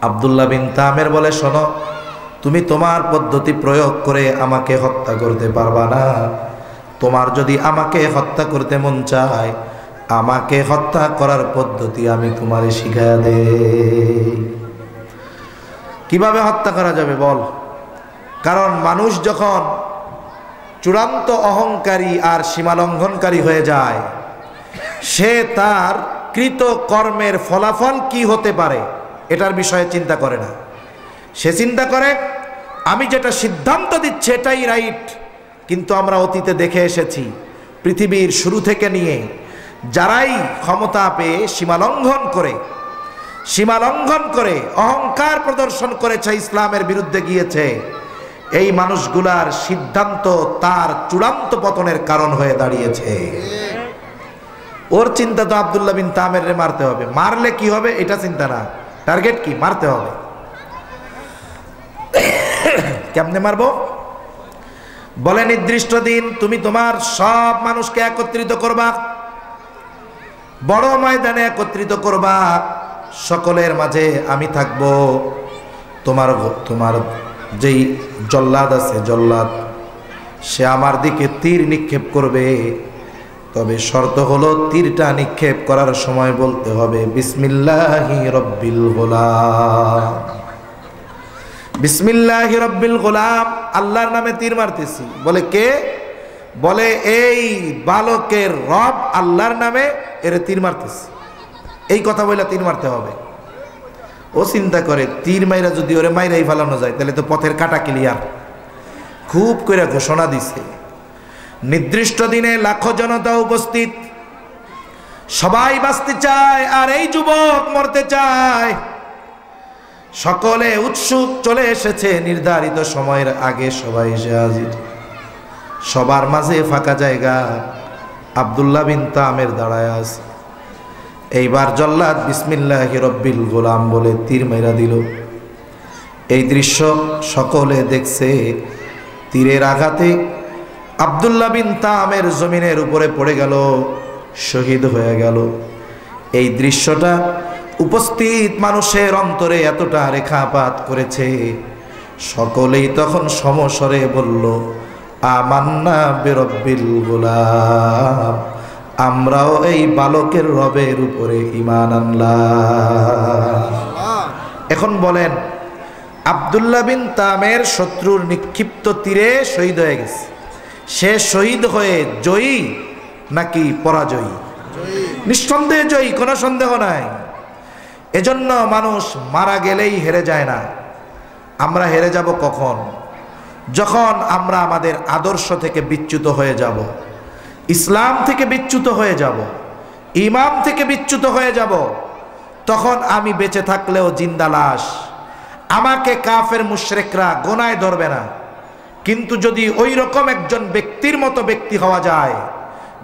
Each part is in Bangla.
আব্দুল্লাহ বিন তামের বলে, শোনো, তুমি তোমার পদ্ধতি প্রয়োগ করে আমাকে হত্যা করতে পারবা না। তোমার যদি আমাকে হত্যা করতে মন চায়, আমাকে হত্যা করার পদ্ধতি আমি তোমারে শিখায়া দেই। কিভাবে হত্যা করা যাবে বল? কারণ মানুষ যখন চূড়ান্ত অহংকারী আর সীমালঙ্ঘনকারী হয়ে যায়, সে তার কৃত কর্মের ফলাফল কি হতে পারে এটার বিষয়ে চিন্তা করে না। সে চিন্তা করে আমি যেটা সিদ্ধান্ত দিচ্ছি এটাই রাইট। কিন্তু আমরা অতীতে দেখে এসেছি, পৃথিবীর শুরু থেকে নিয়ে যারাই ক্ষমতা পেয়ে সীমালঙ্ঘন করে অহংকার প্রদর্শন করেছে, ইসলামের বিরুদ্ধে গিয়েছে, এই মানুষগুলার সিদ্ধান্ত তার চূড়ান্ত পতনের কারণ হয়ে দাঁড়িয়েছে। ওর চিন্তা তো আব্দুল্লাহ বিন তামের মারতে হবে। মারলে কি হবে এটা চিন্তা না, টার্গেট কি? মারতে হবে। কেমনে মারবো? বলে, নির্দিষ্ট দিন তুমি তোমার সব মানুষকে একত্রিত করবা, বড় ময়দানে একত্রিত করবা, সকলের মাঝে আমি থাকব। তোমার যেই জল্লাদ আছে, জল্লাদ, সে আমার দিকে তীর নিক্ষেপ করবে। তবে শর্ত হলো, তীরটা নিক্ষেপ করার সময় বলতে হবে বিসমিল্লাহি রব্বিল গোলাম। বিসমিল্লাহি রব্বিল গোলাম, আল্লাহর নামে তীর মারতেছি। বলে কে? বলে এই বালকের রব আল্লাহর নামে এর তীর মারতেছি। এই কথা বলে তীর মারতে হবে। ও চিন্তা করে, তীর মাইরা যদি ওরে মাইরাই ফেলানো যায় তাহলে তো পথের কাটা ক্লিয়ার। খুব করে ঘোষণা দিছে, নির্দিষ্ট দিনে লাখো জনতা উপস্থিত, সবাই বাঁচতে চায় আর এই যুবক মরতে চায়। সকলে উৎসুক, চলে এসেছে নির্ধারিত সময়ের আগে, সবাই এসে হাজির। সবার মাঝে ফাঁকা জায়গা, আব্দুল্লাহ বিন তামের দাঁড়ায় আছে। এইবার জল্লাদ বিসমিল্লাহি রব্বিল গোলাম বলে তীর মাইরা দিল। এই দৃশ্য সকলে দেখছে। তীরের আঘাতে আব্দুল্লাহ বিন তামের জমিনের উপরে পড়ে গেল, শহীদ হয়ে গেল। এই দৃশ্যটা উপস্থিত মানুষের অন্তরে এতটা রেখাপাত করেছে, সকলেই তখন সমস্বরে বলল, আমান্না বিরব্বিল গোলাম, আমরাও এই বালকের রবের উপরে ঈমান আনলাম। এখন বলেন, আব্দুল্লাহ বিন তামের শত্রুর নিক্ষিপ্ত তীরে শহীদ হয়ে গেছে। সে শহীদ হয়ে জয়ী নাকি পরাজয়ী? নিঃসন্দেহে জয়ী, কোনো সন্দেহ নাই। এজন্য মানুষ মারা গেলেই হেরে যায় না। আমরা হেরে যাব কখন? যখন আমরা আমাদের আদর্শ থেকে বিচ্যুত হয়ে যাব, ইসলাম থেকে বিচ্যুত হয়ে যাব, ইমাম থেকে বিচ্যুত হয়ে যাব। তখন আমি বেঁচে থাকলেও জিন্দা লাশ, আমাকে কাফের মুশরিকরা গোনায় ধরবে না। কিন্তু যদি ওই রকম একজন ব্যক্তির মতো ব্যক্তি হওয়া যায়,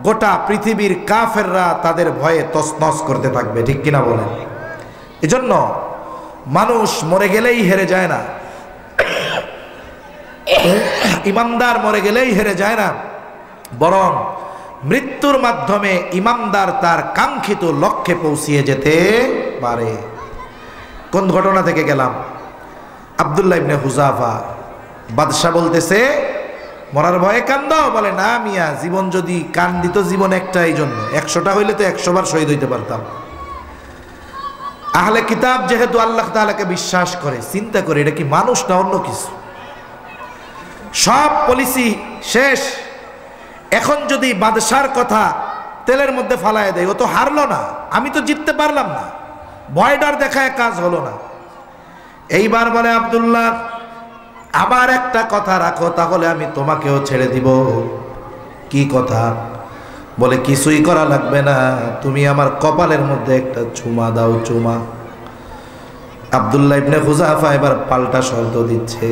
গোটা পৃথিবীর কাফেররা তাদের ভয়ে তছনছ করতে থাকবে। ঠিক কিনা বলেন? এজন্য মানুষ মরে গেলেই হেরে যায় না, ইমানদার মরে গেলেই হেরে যায় না, বরং মৃত্যুর মাধ্যমে ইমানদার তার কাঙ্ক্ষিত লক্ষ্যে পৌঁছিয়ে যেতে পারে। কোন ঘটনা থেকে গেলাম? আব্দুল্লাহ ইবনে হুযাফা, বাদশা বলতেছে, মরার ভয়ে কান্দ? বলে, না মিয়া, জীবন যদি কান্দিত, জীবন একটাই জন্য, 100টা হইলে তো 100 বার শহীদ হইতে পারতাম। আহলে কিতাব যেহেতু আল্লাহ তাআলাকে বিশ্বাস করে, চিন্তা করে এটা কি মানুষ না অন্য কিছু? সব পলিসি শেষ। এখন যদি বাদশার কথা তেলের মধ্যে ফালায় দেয়, ও তো হারলো না, আমি তো জিততে পারলাম না, ভয় ডর দেখায় কাজ হলো না। এইবার বলে, আব্দুল্লাহ, আবার একটা কথা রাখো, তাহলে আমি তোমাকেও ছেড়ে দিব। কি কথা? বলে, কিছুই করা লাগবে না, তুমি আমার কপালের মধ্যে একটা চুমা দাও, চুমা। আব্দুল্লাহ ইবনে হুযাফা এবার পাল্টা শর্ত দিচ্ছে।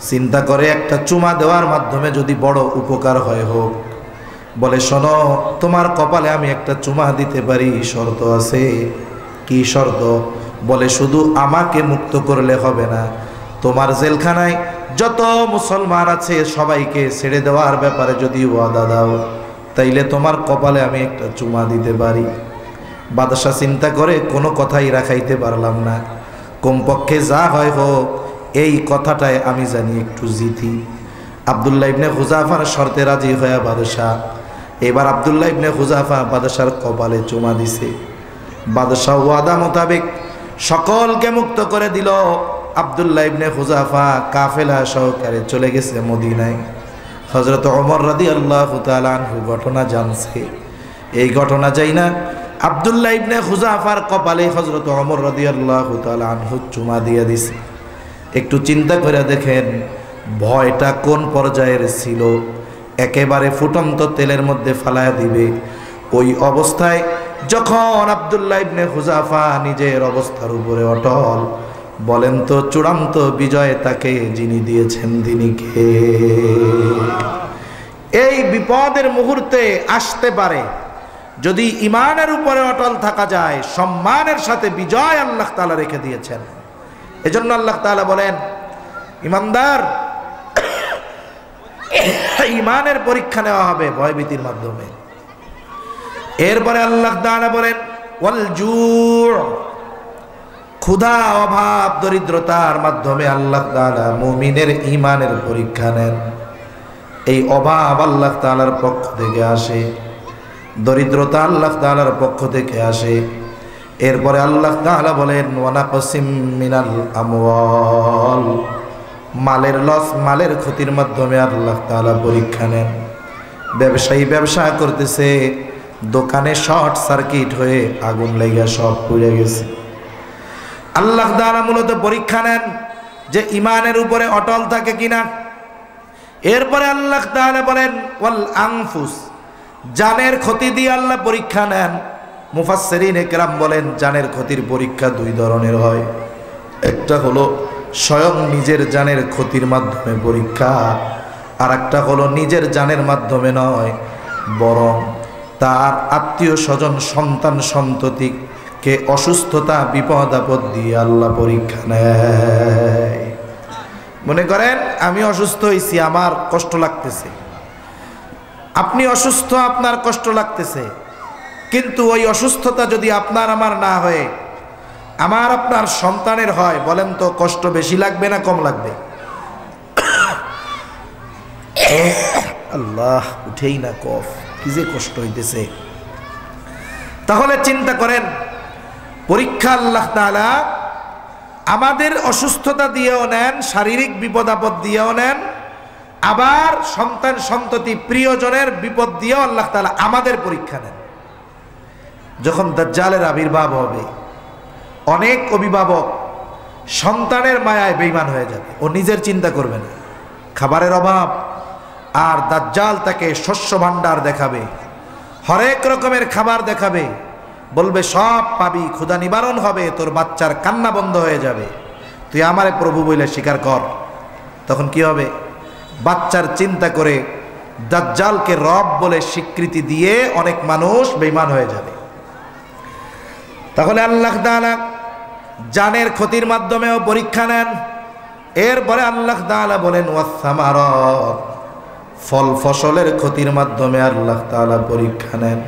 চিন্তা করে, একটা চুমা দেওয়ার মাধ্যমে যদি বড় উপকার হয় হোক। বলে, শোনো, তোমার কপালে আমি একটা চুমা দিতে পারি, শর্ত আছে। কি শর্ত? বলে, শুধু আমাকে মুক্ত করলে হবে না, তোমার জেলখানায় যত মুসলমান আছে সবাইকে ছেড়ে দেওয়ার ব্যাপারে যদি ওয়াদা দাও, তাইলে তোমার কপালে আমি একটা চুমা দিতে পারি। বাদশা চিন্তা করে, কোনো কথাই রাখাইতে পারলাম না, কমপক্ষে যা হয় হোক এই কথাটায় আমি জানি একটু জিতি। আব্দুল্লাহ ইবনে হুযাফার শর্তে রাজি হয়ে বাদশাহ, এবার আব্দুল্লাহ ইবনে হুযাফা বাদশার কপালে চুমা দিছে। বাদশাহ ওয়াদা মোতাবেক সকলকে মুক্ত করে দিল। আব্দুল্লাহ ইবনে হুযাফা কাফেলা সহকারে চলে গেছে মদিনায়। হযরত ওমর রাদিয়াল্লাহু তাআলা আনহু ঘটনা জানছে। এই ঘটনা যাই না আব্দুল্লাহ ইবনে হুযাফার কপালে হযরত ওমর রাদিয়াল্লাহু তাআলা আনহু চুমা দিয়ে দিছে। একটু চিন্তা করে দেখেন ভয়টা কোন পর্যায়ের ছিল। একেবারে ফুটন্ত তেলের মধ্যে ফালায়া দিবে ওই অবস্থায় যখন আব্দুল্লাহ ইবনে হুযাফা নিজের অবস্থার উপরে অটল। বলেন তো চূড়ান্ত বিজয় তাকে যিনি দিয়েছেন তিনি কে? এই বিপদের মুহূর্তে আসতে পারে যদি ইমানের উপরে অটল থাকা যায়, সম্মানের সাথে বিজয় আল্লাহ তাআলা রেখে দিয়েছেন। এজন্য আল্লাহ তাআলা বলেন ইমানদার ইমানের পরীক্ষা নেওয়া হবে ভয়ভীতির মাধ্যমে। এরপরে আল্লাহ তাআলা বলেন ওয়াল জু', ক্ষুধা অভাব দরিদ্রতার মাধ্যমে আল্লাহ তাআলা মুমিনের ইমানের পরীক্ষা নেন। এই অভাব আল্লাহ তাআলার পক্ষ থেকে আসে, দরিদ্রতা আল্লাহ তাআলার পক্ষ থেকে আসে। এরপরে আল্লাহ তাআলা বলেন ওয়া নাকসিম মিনাল আমওয়াল, মালের লস মালের ক্ষতির মাধ্যমে আল্লাহ তাআলা পরীক্ষা নেন। ব্যবসায়ী ব্যবসা করতেছে, দোকানে শর্ট সার্কিট হয়ে আগুন লেগে সব পুড়ে গেছে। আল্লাহ তাআলা মূলত পরীক্ষা নেন যে ইমানের উপরে অটল থাকে কিনা। এরপরে আল্লাহ তাআলা বলেন ওয়াল আনফুস, জানের ক্ষতি দিয়ে আল্লাহ পরীক্ষা নেন। মুফাসসিরিন একরাম বলেন জানের ক্ষতির পরীক্ষা দুই ধরনের হয়। একটা হলো স্বয়ং নিজের জানের ক্ষতির মাধ্যমে পরীক্ষা, আর একটা হলো নিজের জানের মাধ্যমে নয়, বরং তার আত্মীয় স্বজন সন্তান সন্ততিকে অসুস্থতা বিপদ আপদ দিয়ে আল্লাহ পরীক্ষা নেয়। মনে করেন আমি অসুস্থ হয়েছি, আমার কষ্ট লাগতেছে, আপনি অসুস্থ, আপনার কষ্ট লাগতেছে, কিন্তু ওই অসুস্থতা যদি আপনার আমার না হয়ে আমার আপনার সন্তানের হয়, বলেন তো কষ্ট বেশি লাগবে না কম লাগবে? আল্লাহ উঠেই না কফ, কি যে কষ্ট হইতেছে। তাহলে চিন্তা করেন পরীক্ষা আল্লাহ তাআলা আমাদের অসুস্থতা দিয়েও নেন, শারীরিক বিপদ আপদ দিয়েও নেন, আবার সন্তান সন্ততি প্রিয়জনের বিপদ দিয়েও আল্লাহ তাআলা আমাদের পরীক্ষা নেন। যখন দাজ্জালের আবির্ভাব হবে অনেক অভিভাবক সন্তানের মায়ায় বেঈমান হয়ে যাবে, ও নিজের চিন্তা করবে না, খাবারের অভাব, আর দাজ্জাল তাকে শস্য ভাণ্ডার দেখাবে, হরেক রকমের খাবার দেখাবে, বলবে সব পাবি, ক্ষুধা নিবারণ হবে, তোর বাচ্চার কান্না বন্ধ হয়ে যাবে, তুই আমারে প্রভু বলে স্বীকার কর। তখন কি হবে? বাচ্চার চিন্তা করে দাজ্জালকে রব বলে স্বীকৃতি দিয়ে অনেক মানুষ বেঈমান হয়ে যাবে। তাহলে আল্লাহ তাআলা জানের ক্ষতির মাধ্যমেও পরীক্ষা নেন। এরপরে আল্লাহ তাআলা বলেন ওয়াস-সামারাত, ফল ফসলের ক্ষতির মাধ্যমে আল্লাহ তাআলা পরীক্ষা নেন।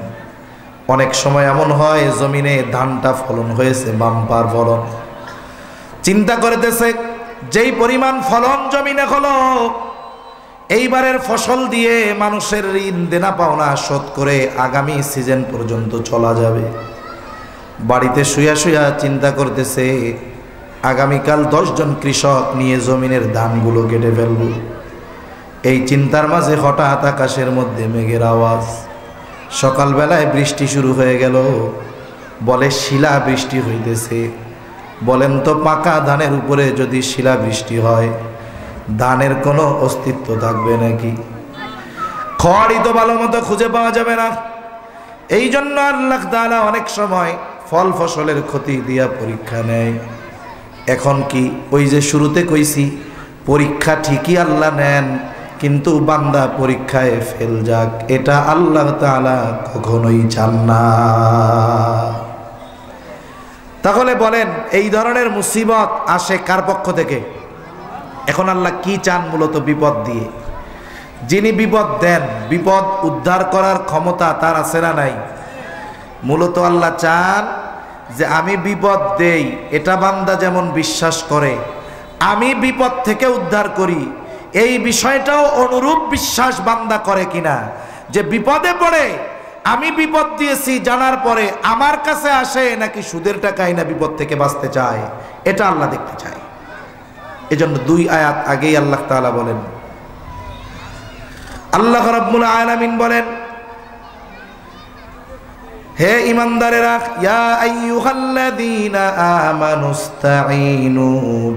অনেক সময় এমন হয় জমিনে ধানটা ফলন হয়েছে, বাম্পার ফলন, চিন্তা করতেছে যেই পরিমাণ ফলন জমিনে হলো, এইবারের ফসল দিয়ে মানুষের ঋণ দেনা পাওনা শোধ করে আগামী সিজন পর্যন্ত চলা যাবে। বাড়িতে শুয়া শুয়া চিন্তা করতেছে আগামীকাল 10 জন কৃষক নিয়ে জমিনের ধানগুলো কেটে ফেলব। এই চিন্তার মাঝে হঠাৎ আকাশের মধ্যে মেঘের আওয়াজ, সকালবেলায় বৃষ্টি শুরু হয়ে গেল, বলে শিলা বৃষ্টি হইতেছে। বলেন তো পাকা ধানের উপরে যদি শিলা বৃষ্টি হয় ধানের কোনো অস্তিত্ব থাকবে নাকি? খড়ই তো ভালো মতো খুঁজে পাওয়া যাবে না। এই জন্য আল্লাহ তাআলা অনেক সময় ফল ফসলের ক্ষতি দিয়া পরীক্ষা নেয়। এখন কি ওই যে শুরুতে কইছি পরীক্ষা ঠিকই আল্লাহ নেন, কিন্তু বান্দা পরীক্ষায় ফেল যাক এটা আল্লাহ তাআলা কখনোই চান না। তাহলে বলেন এই ধরনের মুসিবত আসে কার পক্ষ থেকে? এখন আল্লাহ কি চান মূলত বিপদ দিয়ে? যিনি বিপদ দেন, বিপদ উদ্ধার করার ক্ষমতা তার আছে না নাই? মূলত আল্লাহ চান যে আমি বিপদ দেই, এটা বান্দা যেমন বিশ্বাস করে, আমি বিপদ থেকে উদ্ধার করি, এই বিষয়টাও অনুরূপ বিশ্বাস বান্দা করে কিনা, যে বিপদে পড়ে আমি বিপদ দিয়েছি জানার পরে আমার কাছে আসে নাকি সুদের টাকায় না বিপদ থেকে বাঁচতে চায়, এটা আল্লাহ দেখতে চায়। এজন্য 2 আয়াত আগেই আল্লাহ তাআলা বলেন, আল্লাহ রাব্বুল আলামিন বলেন, হে ঈমানদারেরা, ইয়া আইয়ুহাল্লাযীনা আমানুস্তাঈনু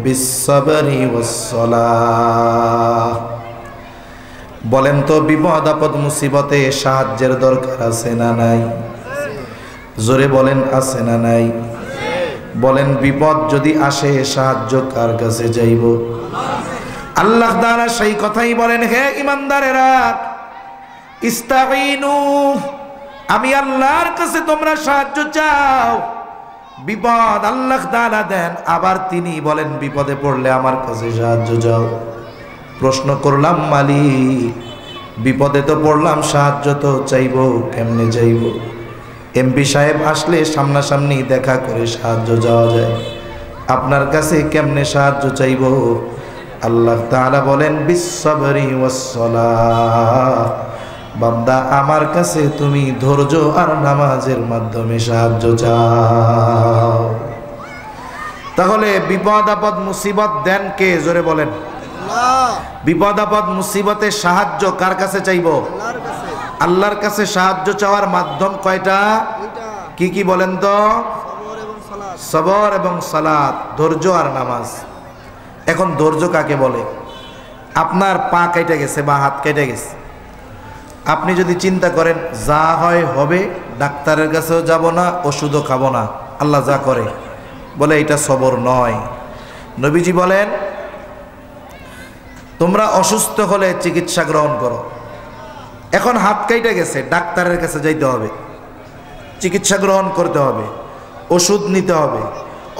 বিস-সাবরি ওয়াস-সালাহ। বলেন তো বিপদ আপদ মুসিবতে সাহায্যের দরকার আছে না নাই? জোরে বলেন, আছে না নাই? বলেন বিপদ যদি আসে সাহায্য কার কাছে যাইব? আল্লাহ তাআলা সেই কথাই বলেন, হে ঈমানদারেরা, ইস্তাঈনু, আমি আল্লাহর কাছে তোমরা সাহায্য চাও। বিপদ আল্লাহ তাআলা দেন, আবার তিনি বলেন বিপদে পড়লে আমার কাছে সাহায্য চাও। প্রশ্ন করলাম, মালিক বিপদে তো পড়লাম, সাহায্য তো চাইব, কেমনে চাইব? এমপি সাহেব আসলে সামনাসামনি দেখা করে সাহায্য চাওয়া যায়, আপনার কাছে কেমনে সাহায্য চাইব? আল্লাহ তাআলা বলেন বিস-সাবরি ওয়াস-সালাহ, বান্দা আমার কাছে তুমি ধৈর্য আর নামাজের মাধ্যমে সাহায্য চাও। তাহলে বিপদ আপদ মুসিবত দেন কে? জোরে বলেন। বিপদ আপদ মুসিবতে সাহায্য কার কাছে চাইব? আল্লাহর কাছে সাহায্য চাওয়ার মাধ্যম কয়টা? কি কি বলেন তো? সবর এবং সালাত, ধৈর্য আর নামাজ। এখন ধৈর্য কাকে বলে? আপনার পা কেটে গেছে বা হাত কেটে গেছে, আপনি যদি চিন্তা করেন যা হয় হবে, ডাক্তারের কাছেও যাব না, ওষুধও খাবো না, আল্লাহ যা করে, বলে এটা সবর নয়। নবীজি বলেন তোমরা অসুস্থ হলে চিকিৎসা গ্রহণ করো। এখন হাত কেটে গেছে, ডাক্তারের কাছে যাইতে হবে, চিকিৎসা গ্রহণ করতে হবে, ওষুধ নিতে হবে।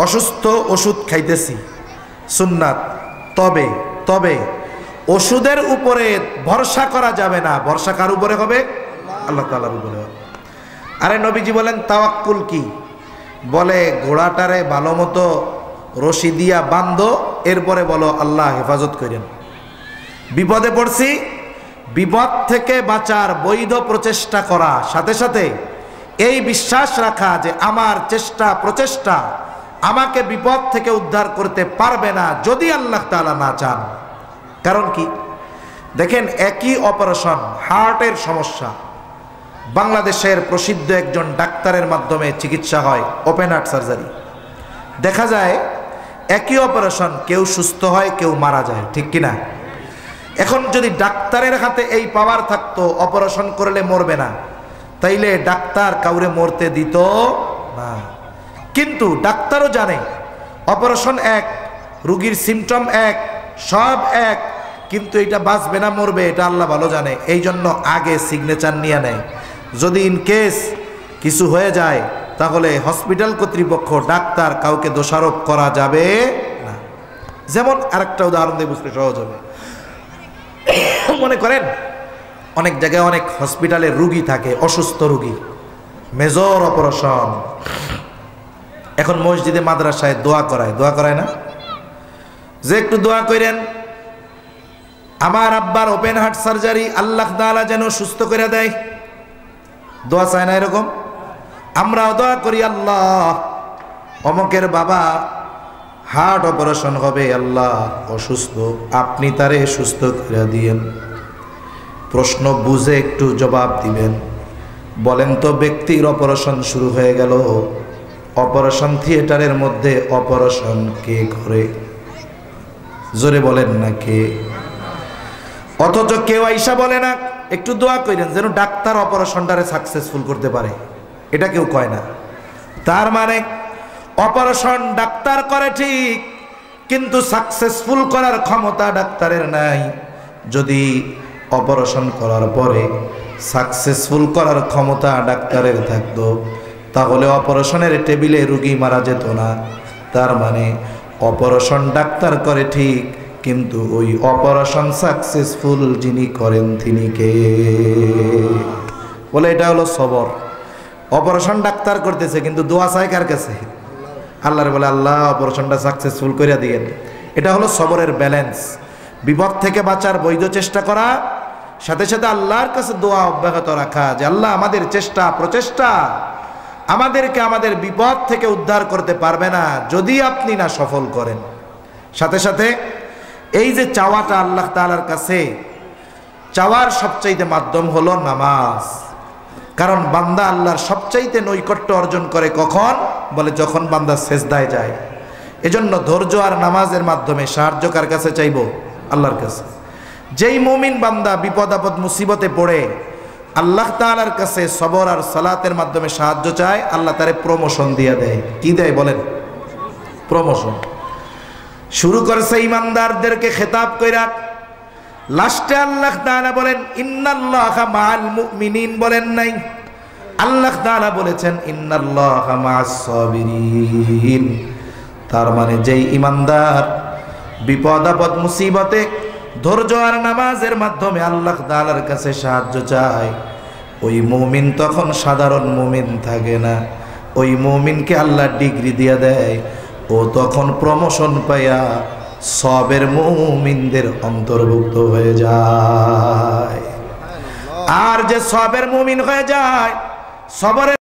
অসুস্থ, ওষুধ খাইতেছি, সুন্নাত। তবে তবে ওষুধের উপরে ভরসা করা যাবে না। ভরসা কার উপরে হবে? আল্লাহ তাআলার উপরে হবে। আরে নবীজি বলেন তাওয়াক্কুল কি? বলে ঘোড়াটারে ভালো মতো রশি দিয়া বাঁধো, এরপরে বলো আল্লাহ হেফাজত করেন। বিপদে পড়ছি, বিপদ থেকে বাঁচার বৈধ প্রচেষ্টা করা, সাথে সাথে এই বিশ্বাস রাখা যে আমার চেষ্টা প্রচেষ্টা আমাকে বিপদ থেকে উদ্ধার করতে পারবে না যদি আল্লাহ তাআলা না চান। কারণ কি? দেখেন, একই অপারেশন, হার্টের সমস্যা, বাংলাদেশের প্রসিদ্ধ একজন ডাক্তারের মাধ্যমে চিকিৎসা হয়, ওপেন হার্ট সার্জারি। দেখা যায় একই অপারেশন, কেউ সুস্থ হয়, কেউ মারা যায়, ঠিক কিনা? এখন যদি ডাক্তারের হাতে এই পাওয়ার থাকতো অপারেশন করলে মরবে না, তাইলে ডাক্তার কাউরে মরতে দিত না। কিন্তু ডাক্তারও জানে অপারেশন এক, রোগীর সিমটম এক, সব এক, কিন্তু এটা বাঁচবে না মরবে এটা আল্লাহ ভালো জানে। এই জন্য আগে সিগনেচার নিয়ে নেয়। যদি ইন কেস কিছু হয়ে যায় তাহলে হসপিটাল কর্তৃপক্ষ, ডাক্তার কাউকে দোষারোপ করা যাবে না। যেমন আরেকটা উদাহরণ দিয়ে বুঝতে সহজ হবে। মনে করেন অনেক জায়গায় অনেক হসপিটালে রুগী থাকে, অসুস্থ রুগী, মেজর অপারেশন। এখন মসজিদে মাদ্রাসায় দোয়া করায় না, যে একটু দোয়া করেন আমার আব্বার ওপেন হার্ট সার্জারি আল্লাহ তাআলা যেন সুস্থ করে দেয়, দোয়া চায় না এরকম? আমরাও দোয়া করি, আল্লাহ অমকের বাবা হার্ট অপারেশন হবে, আল্লাহ অসুস্থ, আপনি তারে সুস্থ করে দিয়েন। প্রশ্ন বুঝে একটু জবাব দিবেন। বলেন তো ব্যক্তির অপারেশন শুরু হয়ে গেল, অপারেশন থিয়েটারের মধ্যে অপারেশন কে করে? জোরে বলেন না কে? অথচ কেউ আইসা বলে না একটু দোয়া করেন যেন ডাক্তার অপারেশনটারে সাকসেসফুল করতে পারে, এটা কেউ কয় না। তার মানে অপারেশন ডাক্তার করে ঠিক, কিন্তু সাকসেসফুল করার ক্ষমতা ডাক্তারের নাই। যদি অপারেশন করার পরে সাকসেসফুল করার ক্ষমতা ডাক্তারের থাকতো তাহলে অপারেশনের টেবিলে রোগী মারা যেত না। তার মানে অপারেশন ডাক্তার করে ঠিক, কিন্তু ওই অপারেশন সাকসেসফুল যিনি করেন তিনি কে? বলে এটা হলো সবর। অপারেশন ডাক্তার ইফতার করতেছে, কিন্তু দোয়া চায় কার কাছে? আল্লাহর বলে আল্লাহ অপারেশনটা সাকসেসফুল করে দিয়েন। এটা হলো সবরের ব্যালেন্স। বিপদ থেকে বাঁচার বৈধ চেষ্টা করা, সাথে সাথে আল্লাহর কাছে দোয়া অব্যাহত রাখা যে আল্লাহ আমাদের চেষ্টা প্রচেষ্টা আমাদেরকে আমাদের বিপদ থেকে উদ্ধার করতে পারবে না যদি আপনি না সফল করেন। সাথে সাথে এই যে চাওয়াটা আল্লাহ তাআলার কাছে, চাওয়ার সবচাইতে মাধ্যম হলো নামাজ। কারণ বান্দা আল্লাহর সবচাইতে নৈকট্য অর্জন করে কখন? বলে যখন বান্দা সেজদায় যায়। এজন্য ধৈর্য আর নামাজের মাধ্যমে সাহায্য কার কাছে চাইব? আল্লাহর কাছে। যেই মুমিন বান্দা বিপদ আপদ মুসিবতে পড়ে আল্লাহ তাআলার কাছে সবর আর সালাতের মাধ্যমে সাহায্য চায়, আল্লাহ তারে প্রমোশন দিয়ে দেয়। কি দেয় বলেন? প্রমোশন। শুরু করেছে ইমানদারদেরকে খেতাব কইরা, লাস্টে আল্লাহ তাআলা বলেন ইন্নাল্লাহা মাআল মুমিনিন, বলেন নাই? আল্লাহ তাআলা বলেছেন ইন্নাল্লাহা মাআস সাবিরিন। তার মানে যেই ইমানদার বিপদ আপদ মুসিবতে ধৈর্য আর নামাজের মাধ্যমে আল্লাহ তাআলার কাছে সাহায্য চায়, ওই মুমিন তখন সাধারণ মুমিন থাকে না, ওই মুমিনকে আল্লাহ ডিগ্রি দিয়ে দেয়। ও তখন প্রমোশন পাইয়া সবের মুমিনদের অন্তর্ভুক্ত হয়ে যায়। আর যে সবের মুমিন হয়ে যায়, সবরের